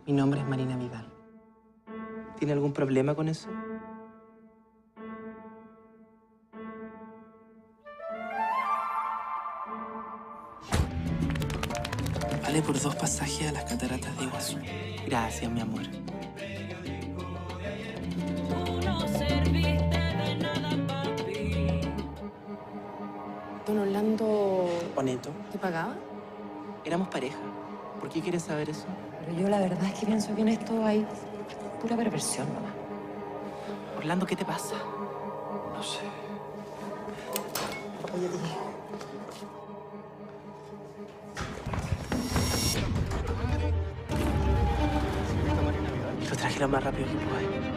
Mi nombre es Marina Vidal. ¿Tiene algún problema con eso? Vale por 2 pasajes a las cataratas de Iguazú. Gracias, mi amor. Don Orlando... Oneto, ¿Te pagaba? éramos pareja. ¿Por qué quieres saber eso? Pero yo la verdad es que pienso que en esto hay pura perversión nomás. Orlando, ¿qué te pasa? No sé. Lo traje lo más rápido que pude.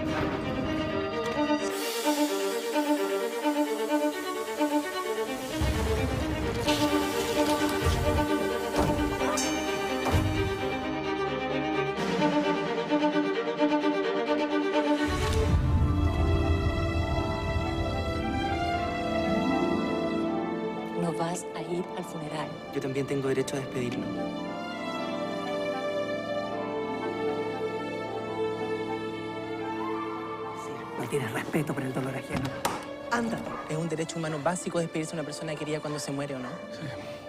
No vas a ir al funeral. Yo también tengo derecho a despedirlo. No tienes respeto por el dolor ajeno. Ándate. Es un derecho humano básico despedirse de una persona querida cuando se muere, ¿o no? Sí.